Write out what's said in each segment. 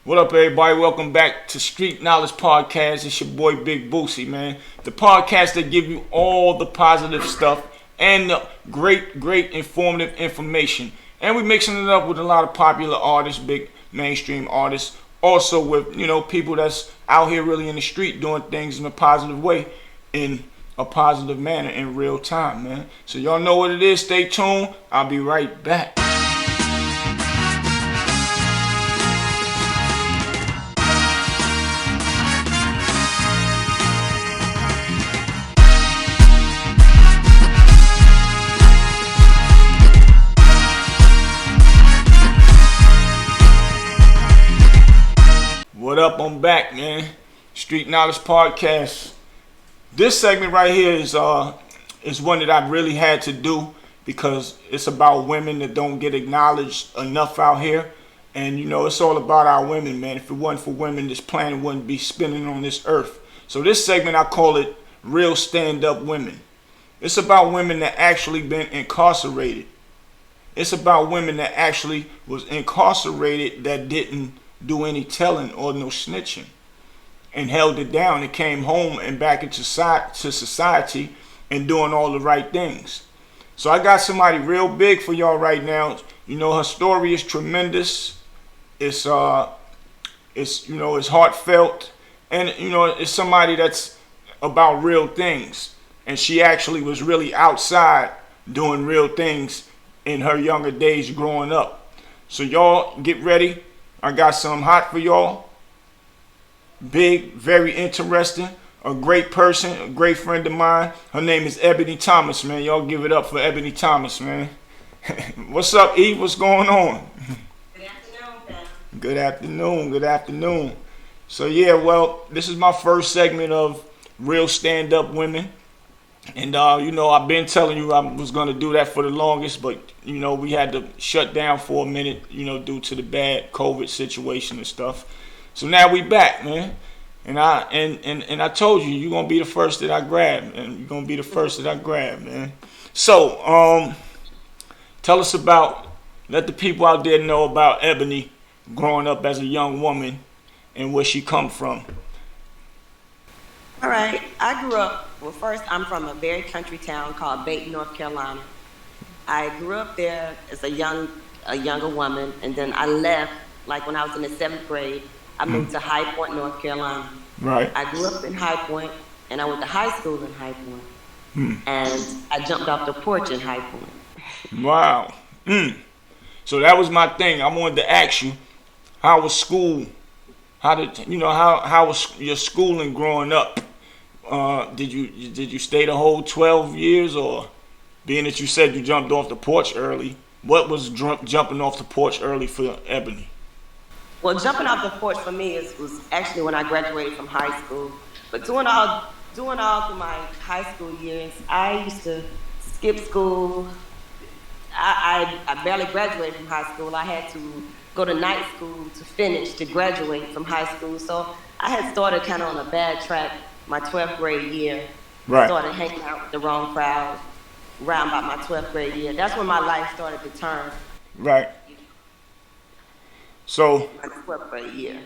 What up, everybody? Welcome back to Street Knowledge Podcast. It's your boy, Big Bootsie, man. The podcast that give you all the positive stuff and the great informative information. And we're mixing it up with a lot of popular artists, big mainstream artists. Also with, people that's out here really in the street doing things in a positive way, in a positive manner, in real time, man. So y'all know what it is. Stay tuned. I'll be right back. What up? I'm back, man. Street Knowledge Podcast. This segment right here is one that I really had to do because it's about women that don't get acknowledged enough out here. And it's all about our women, man. If it wasn't for women, this planet wouldn't be spinning on this earth. So this segment, I call it Real Stand-Up Women. It's about women that actually been incarcerated. It's about women that actually was incarcerated that didn't do any telling or no snitching and held it down and came home and back into society and doing all the right things. So I got somebody real big for y'all right now. Her story is tremendous. It's heartfelt, and it's somebody that's about real things, and she actually was really outside doing real things in her younger days growing up. So y'all get ready. I got something hot for y'all. Big, very interesting. A great person, a great friend of mine. Her name is Ebony Thomas, man. Y'all give it up for Ebony Thomas, man. What's up, Eve? What's going on? Good afternoon, fam. Good afternoon. So yeah, well, this is my first segment of Real Stand-Up Women. And I've been telling you I was gonna do that for the longest, but we had to shut down for a minute, due to the bad COVID situation and stuff. So now we back, man. And I told you're gonna be the first that I grab, and you're gonna be the first that I grab, man. So tell us let the people out there know about Ebony growing up as a young woman and where she come from. All right. I grew up, first, I'm from a very country town called Dayton, North Carolina. I grew up there as a younger woman, and then I left, like when I was in the 7th grade, I moved to High Point, North Carolina. Right. I grew up in High Point, and I went to high school in High Point. And I jumped off the porch in High Point. Wow. So that was my thing. I wanted to ask you, how was school? How was your schooling growing up? Did you stay the whole 12 years, or being that you said you jumped off the porch early, what was jumping off the porch early for Ebony? Well, jumping off the porch for me was actually when I graduated from high school. But doing all through my high school years, I used to skip school. I barely graduated from high school. I had to go to night school to graduate from high school. So I had started kind of on a bad track my 12th grade year. Right. Started hanging out with the wrong crowd around about my 12th grade year. That's when my life started to turn. Right. So My 12th grade year.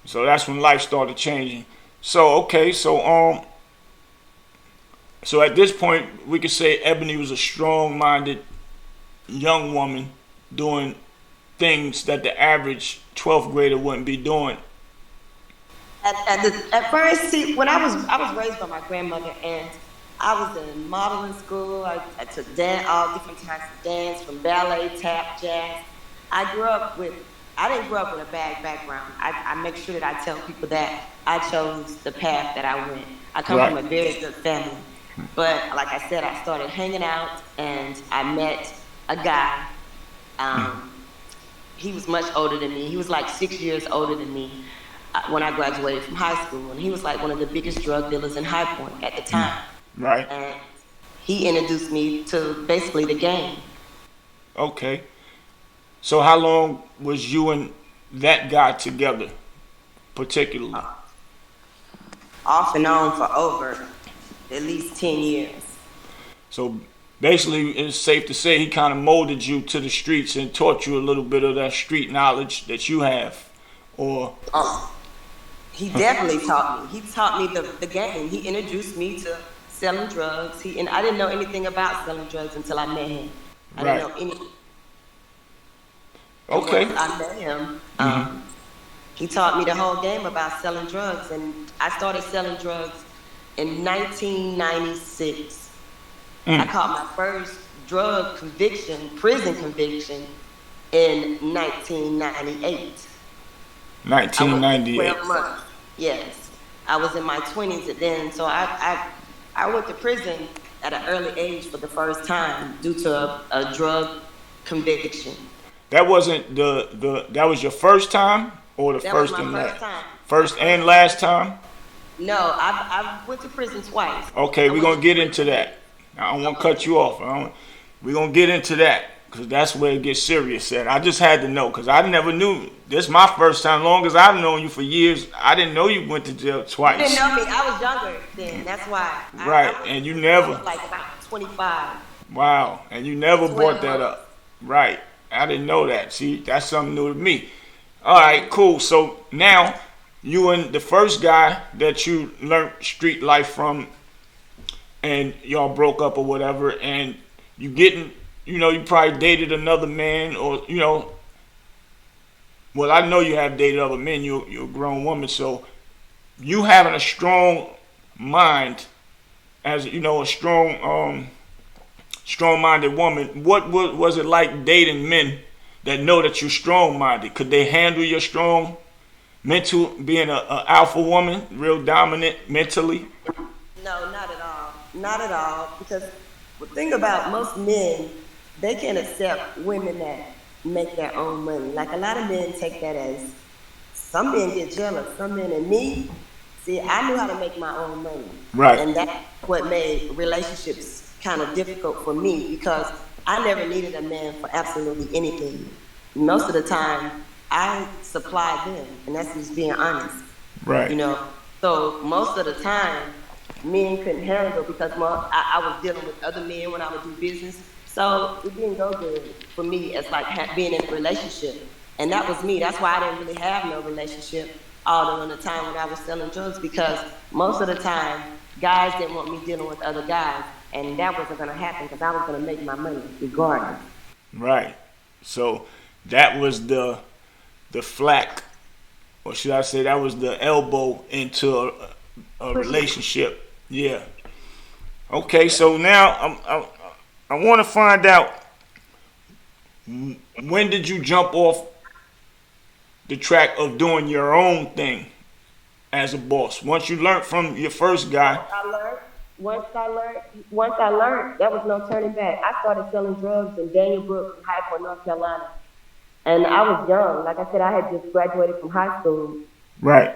So that's when life started changing. So okay, so at this point we could say Ebony was a strong-minded young woman doing things that the average 12th grader wouldn't be doing. At first, see, when I was raised by my grandmother, and I was in modeling school. I took all different types of dance, from ballet, tap, jazz. I didn't grow up with a bad background. I make sure that I tell people that I chose the path that I went. I come from a very good family. But like I said, I started hanging out, and I met a guy. He was much older than me. He was like 6 years older than me when I graduated from high school. And he was like one of the biggest drug dealers in High Point at the time. Right. And he introduced me to basically the game. Okay. So how long was you and that guy together, particularly? Off and on for over at least 10 years. So basically, it's safe to say he kind of molded you to the streets and taught you a little bit of that street knowledge that you have or? Oh, he definitely taught me. He taught me the game. He introduced me to selling drugs. And I didn't know anything about selling drugs until I met him. I didn't Right. know any. And once Okay. I met him, he taught me the whole game about selling drugs. And I started selling drugs in 1996. I caught my first drug conviction, prison conviction, in 1998. I went to 1998. 12 months. Yes. I was in my 20s then. So I went to prison at an early age for the first time due to a drug conviction. That wasn't that was your first time or the That was first my and first last? time. First and last time? No, I went to prison twice. Okay, I we're went gonna to get prison. into that. I don't want to Okay. cut you off. We're gonna get into that because that's where it gets serious. At I just had to know because I never knew. This is my first time. Long as I've known you for years, I didn't know you went to jail You twice. didn't know me. I was younger then. That's why. Right, and you never. I was like about 25. Wow, and you never 12 brought that months. up. Right, I didn't know that. See, that's something new to me. All right, cool. So now you and the first guy that you learned street life from, and y'all broke up or whatever, and you getting, you probably dated another man, or well, I know you have dated other men. You're a grown woman, so you having a strong mind, as a strong-minded woman. What was it like dating men that know that you're strong-minded? Could they handle your strong mental, being a alpha woman, real dominant mentally? No, not at all. Not at all. Because the thing about most men, they can't accept women that make their own money. Like a lot of men take that as, some men get jealous. Some men, and me, see, I knew how to make my own money. Right. And that's what made relationships kind of difficult for me because I never needed a man for absolutely anything. Most of the time, I supplied them, and that's just being honest. Right. So most of the time, men couldn't handle because I was dealing with other men when I would do business. So it didn't go good for me as like being in a relationship. And that was me. That's why I didn't really have no relationship all during the time when I was selling drugs because most of the time, guys didn't want me dealing with other guys. And that wasn't going to happen because I was going to make my money regardless. Right. So that was the flack, or should I say that was the elbow into a relationship. Yeah. Okay, so now I want to find out, when did you jump off the track of doing your own thing as a boss? Once you learned from your first guy. Once I learned, there was no turning back. I started selling drugs in Daniel Brooks, Hyport, North Carolina. And I was young. Like I said, I had just graduated from high school. Right.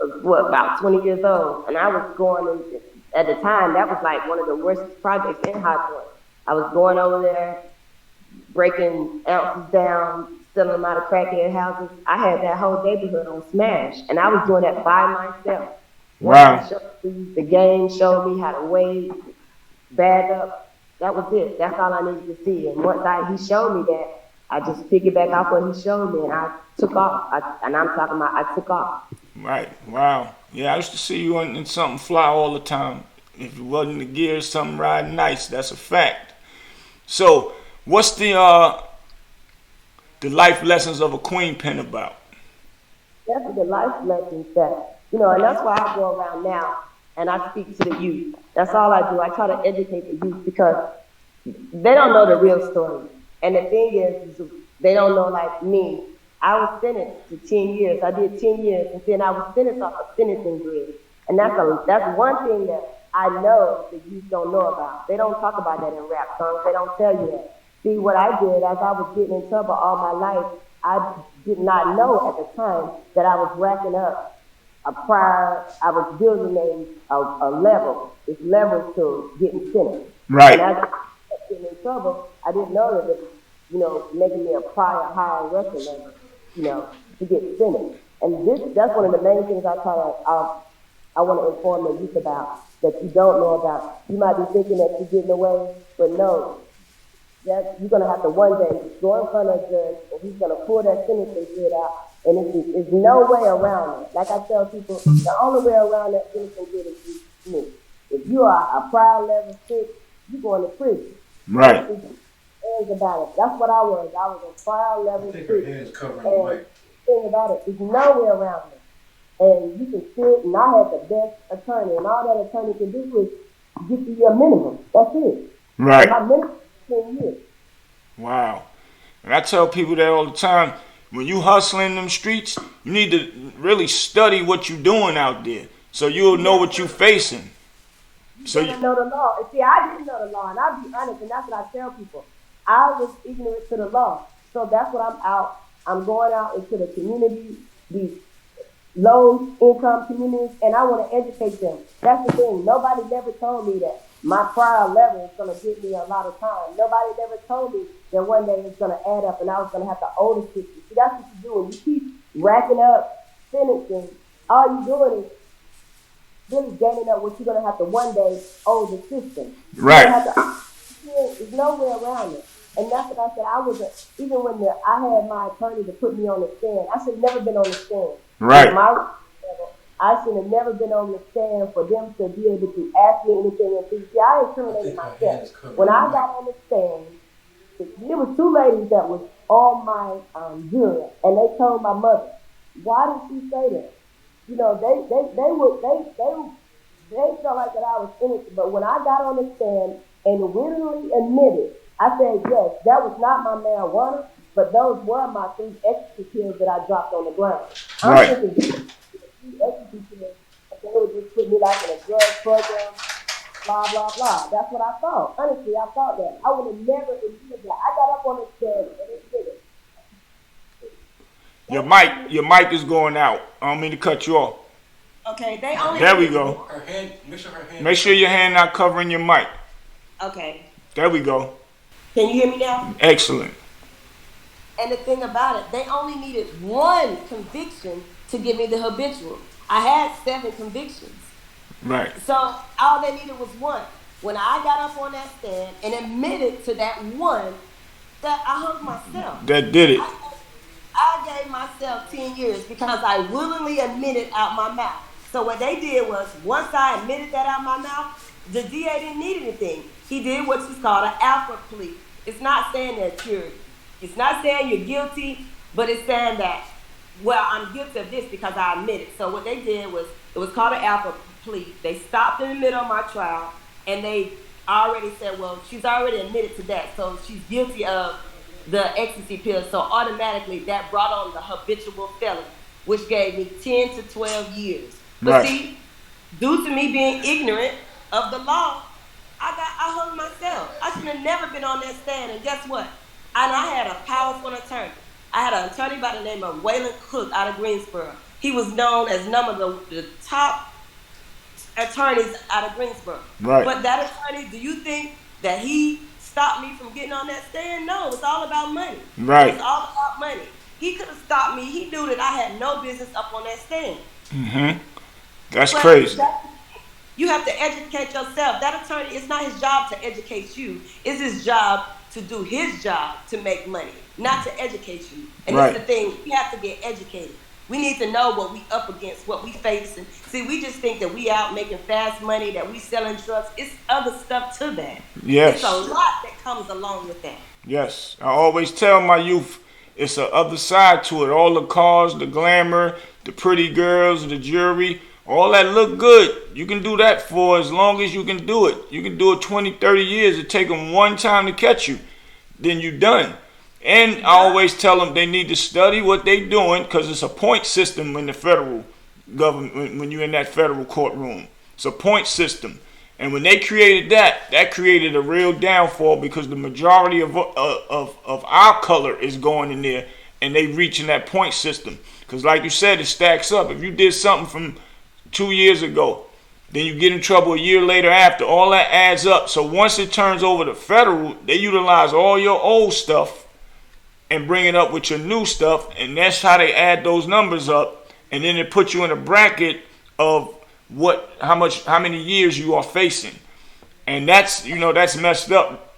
About 20 years old. And I was going, at the time, that was like one of the worst projects in Hyport. I was going over there, breaking ounces down, selling them out of crackhead houses. I had that whole neighborhood on smash. And I was doing that by myself. Wow. The game showed me how to weigh, bag up. That was it. That's all I needed to see. And once he showed me that, I just piggyback off what he showed me, and I took off. I took off. Right. Wow. Yeah, I used to see you in something fly all the time. If it wasn't the gears, something riding nice. That's a fact. So, what's the life lessons of a queen pin about? That's the life lessons that, and that's why I go around now and I speak to the youth. That's all I do. I try to educate the youth because they don't know the real story. And the thing is they don't know, like me. I was sentenced to 10 years. I did 10 years, and then I was sentenced off a sentencing grid. And that's one thing that I know the youth don't know about. They don't talk about that in rap songs. They don't tell you that. See, what I did as I was getting in trouble all my life, I did not know at the time that I was racking up I was building a level. It's levels to getting sentenced. Right. And as I kept getting in trouble, I didn't know that it was, making me a prior higher record level, to get sentenced. And that's one of the main things I want to inform the youth about, that you don't know about. You might be thinking that you're getting away, but no. You're going to have to one day go in front of a judge, and he's going to pull that sentencing grid out, And it's no way around it. Like I tell people, the only way around that innocent kid is me. If you are a prior level 6, you're going to prison. Right. Things about it. That's what I was. I was a prior level 6. And the thing about it, there's no way around it. And you can sit, and I had the best attorney, and all that attorney can do is get you your minimum. That's it. Right. And my minimum is 10 years. Wow. And I tell people that all the time. When you hustling in them streets, you need to really study what you're doing out there, so you'll know what you're facing. So you know the law. And see, I didn't know the law, and I'll be honest, and that's what I tell people. I was ignorant to the law, so that's what I'm out. I'm going out into the community, these low-income communities, and I want to educate them. That's the thing. Nobody never told me that my prior level is going to give me a lot of time. Nobody never told me that one day it's going to add up and I was going to have to owe the 60. See, that's what you do. When you keep racking up sentencing, all you're doing is really gaining up what you're going to have to one day owe the system. Right. There's no way around it. And that's what I said. I wasn't, even when I had my attorney to put me on the stand, I should have never been on the stand. Right. I should have never been on the stand for them to be able to ask me anything. And see, I incriminated myself. When I got on the stand, there was 2 ladies that was on my jury, and they told my mother, "Why did she say that?" You know, they felt like that I was innocent. But when I got on the stand and willingly admitted, I said, yes, that was not my marijuana, but those were my 3 ecstasy pills that I dropped on the ground. Right. I'm thinking, ecstasy pills, they would just put me like in a drug program, blah, blah, blah. That's what I thought. Honestly, I thought that. I would have never admitted that. I got up on the stand and it did it. Your mic is going out. I don't mean to cut you off. Okay, they only. There we go. Her hand, her hand. Make sure your hand not covering your mic. Okay. There we go. Can you hear me now? Excellent. And the thing about it, they only needed 1 conviction to give me the habitual. I had 7 convictions. Right. So all they needed was 1. When I got up on that stand and admitted to that 1, that I hung myself. That did it. I gave myself 10 years because I willingly admitted out my mouth. So what they did was, once I admitted that out my mouth, the DA didn't need anything. He did what's called an alpha plea. It's not saying that it's not saying you're guilty, but it's saying that, well, I'm guilty of this because I admitted. So what they did was, it was called an alpha plea. They stopped in the middle of my trial, and they already said, well, she's already admitted to that, so she's guilty of the ecstasy pills. So automatically that brought on the habitual felony, which gave me 10 to 12 years. But right. See, due to me being ignorant of the law, I hung myself. I should have never been on that stand. And guess what? I had a powerful attorney. I had an attorney by the name of Waylon Cook out of Greensboro. He was known as one of the top attorneys out of Greensboro. Right. But that attorney, do you think that he stopped me from getting on that stand? No, it's all about money. Right. It's all about money. He could have stopped me. He knew that I had no business up on that stand. Mm-hmm. That's crazy. You have to educate yourself. That attorney, it's not his job to educate you. It's his job to do his job to make money, not to educate you. And right. That's the thing. We have to get educated. We need to know what we up against, what we facing. See, we just think that we out making fast money, that we selling drugs. It's other stuff to that. Yes. It's a lot that comes along with that. Yes. I always tell my youth, it's a other side to it. All the cars, the glamour, the pretty girls, the jewelry, all that look good. You can do that for as long as you can do it. You can do it 20, 30 years. It take them one time to catch you. Then you done. And I always tell them they need to study what they doing because it's a point system in the federal government when you're in that federal courtroom. It's a point system. And when they created that, that created a real downfall because the majority of our color is going in there and they reaching that point system. Because like you said, it stacks up. If you did something from 2 years ago, then you get in trouble a year later after. All that adds up. So once it turns over to federal, they utilize all your old stuff and bring it up with your new stuff. And that's how they add those numbers up. And then it puts you in a bracket of how many years you are facing. And that's messed up.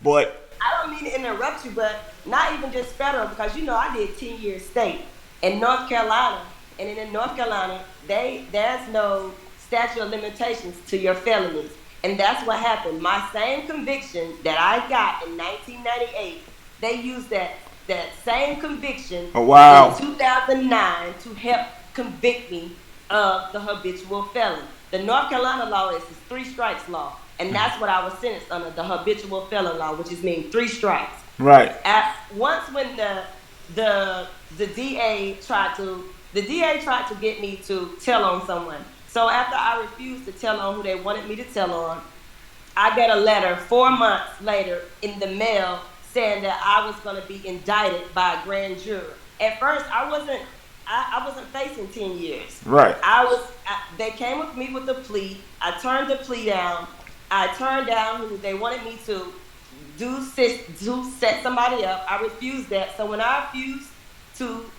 But I don't mean to interrupt you, but not even just federal, because I did 10 years state. in North Carolina, and in North Carolina, there's no statute of limitations to your felonies. And that's what happened. My same conviction that I got in 1998, they used that same conviction Oh, wow. in 2009 to help convict me of the habitual felon. The North Carolina law is 3 strikes law, and that's what I was sentenced under, the habitual felon law, which is mean 3 strikes. Right. Once when the DA tried to get me to tell on someone. So after I refused to tell on who they wanted me to tell on, I got a letter 4 months later in the mail saying that I was going to be indicted by a grand jury. At first, I wasn't facing 10 years. Right. They came with me with a plea. I turned the plea down. I turned down who they wanted me to set somebody up. I refused that. So when I refused to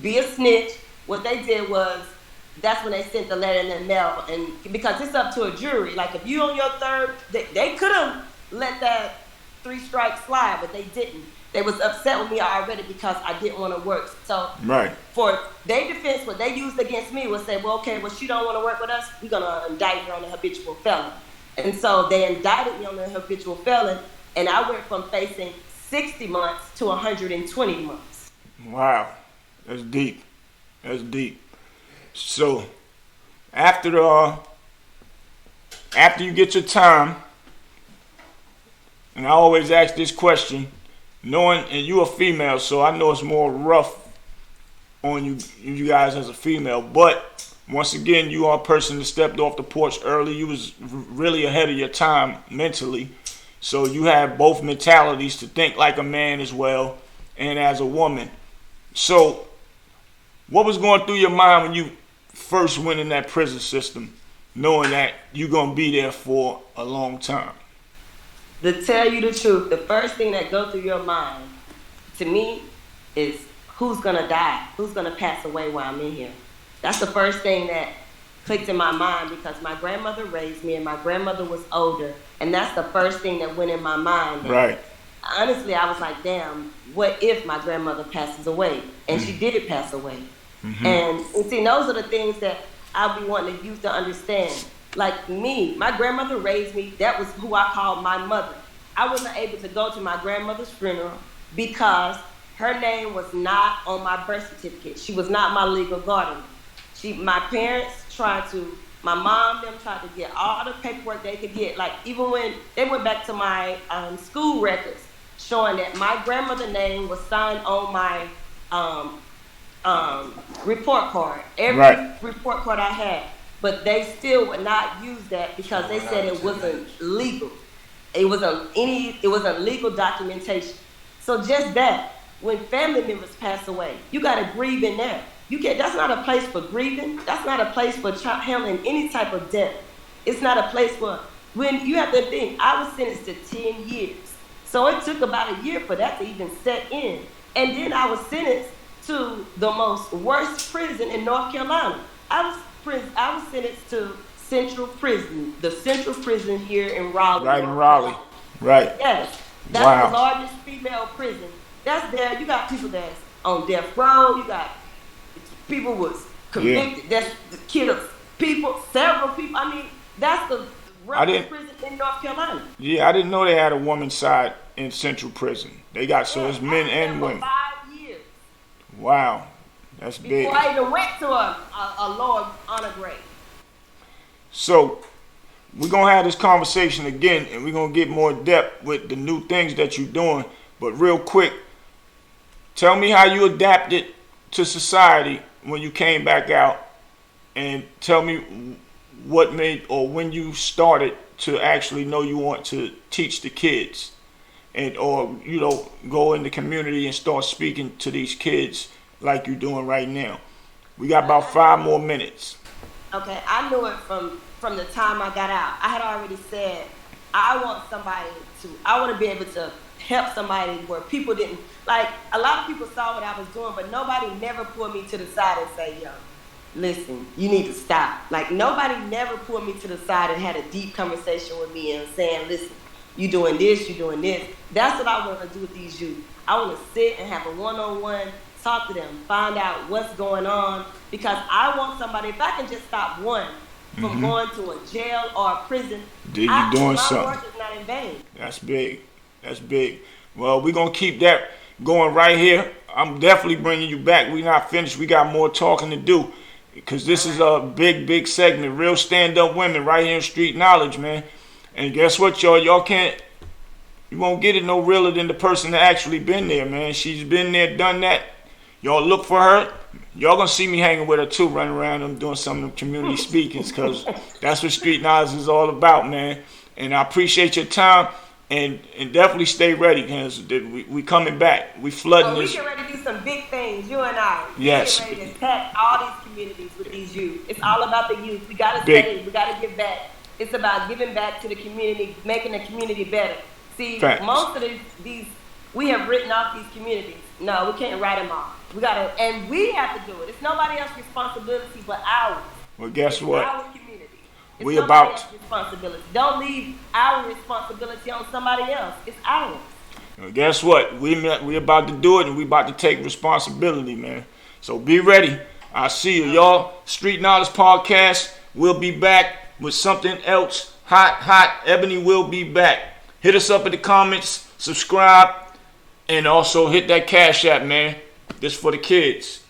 be a snitch, what they did was, that's when they sent the letter in the mail. And because it's up to a jury. Like if you on your third, they could have let that 3 strikes slide, but they didn't. They was upset with me already because I didn't want to work. So right. For their defense, what they used against me was say, well, okay, well, she don't want to work with us. We're going to indict her on the habitual felon. And so they indicted me on the habitual felon, and I went from facing 60 months to 120 months. Wow. That's deep. That's deep. So after you get your time, and I always ask this question, knowing, and you a female, so I know it's more rough on you guys as a female, but once again, you are a person that stepped off the porch early. You was really ahead of your time mentally, so you have both mentalities to think like a man as well and as a woman. So what was going through your mind when you first went in that prison system, knowing that you're going to be there for a long time? To tell you the truth, the first thing that goes through your mind, to me, is who's going to die? Who's going to pass away while I'm in here? That's the first thing that clicked in my mind, because my grandmother raised me and my grandmother was older. And that's the first thing that went in my mind. Right. Honestly, I was like, damn, what if my grandmother passes away? And she did pass away. Mm-hmm. And see, those are the things that I'll be wanting the youth to understand. Like me, my grandmother raised me. That was who I called my mother. I wasn't able to go to my grandmother's funeral because her name was not on my birth certificate. She was not my legal guardian. My parents tried to, my mom, them tried to get all the paperwork they could get. Like even when they went back to my school records, showing that my grandmother's name was signed on my report card. Every report card I had. But they still would not use that because they said it wasn't legal. It wasn't legal documentation. So just that, when family members pass away, you got to grieve in there. That's not a place for grieving. That's not a place for handling any type of death. It's not a place for, when you have to think, I was sentenced to 10 years. So it took about a year for that to even set in. And then I was sentenced to the most worst prison in North Carolina. I was sentenced to Central Prison, the Central Prison here in Raleigh. Right in Raleigh. Right. Yes. That's the largest female prison. That's there. You got people that's on death row. You got people was convicted. That's the killers. Several people. I mean, that's the roughest prison in North Carolina. Yeah, I didn't know they had a woman's side in Central Prison. They got, so it's men and women. 5 years. Wow. That's big. Before I even went to a lower honor grade. So we're going to have this conversation again, and we're going to get more depth with the new things that you're doing. But real quick, tell me how you adapted to society when you came back out, and tell me what made, or when you started to actually know you want to teach the kids, and or go in the community and start speaking to these kids like you're doing right now. We got about 5 more minutes. Okay, I knew it from the time I got out. I had already said I want to be able to help somebody where people didn't, like, a lot of people saw what I was doing, but nobody never pulled me to the side and say, yo, listen, you need to stop. Like, nobody never pulled me to the side and had a deep conversation with me and saying, listen, you doing this, you doing this. That's what I want to do with these youth. I want to sit and have a one-on-one talk to them, find out what's going on, because I want somebody, if I can just stop one from going to a jail or a prison, then you're doing my something. work is not in vain. That's big. That's big. Well, we're going to keep that going right here. I'm definitely bringing you back. We're not finished. We got more talking to do, because this is a big, big segment. Real stand-up women right here in Street Knowledge, man. And guess what, y'all? You won't get it no realer than the person that actually been there, man. She's been there, done that. Y'all look for her. Y'all gonna see me hanging with her too, running around and doing some of the community speakings, because that's what Street Knowledge is all about, man. And I appreciate your time, and definitely stay ready, because we coming back. We flooding this. We get ready to do some big things, you and I. Yes. We get ready to attack all these communities with these youth. It's all about the youth. We gotta stay, we gotta give back. It's about giving back to the community, making the community better. See, Facts. most of these, we have written off these communities. No, we can't write them off. We gotta, and we have to do it. It's nobody else's responsibility but ours. Well, guess what? Our community. It's We nobody about- else's responsibility. Don't leave our responsibility on somebody else. It's ours. Well, guess what? We about to do it, and we about to take responsibility, man. So be ready. I'll see you, y'all. Street Knowledge Podcast. We'll be back with something else hot. Ebony will be back. Hit us up in the comments, subscribe, and also hit that Cash App, man. This for the kids.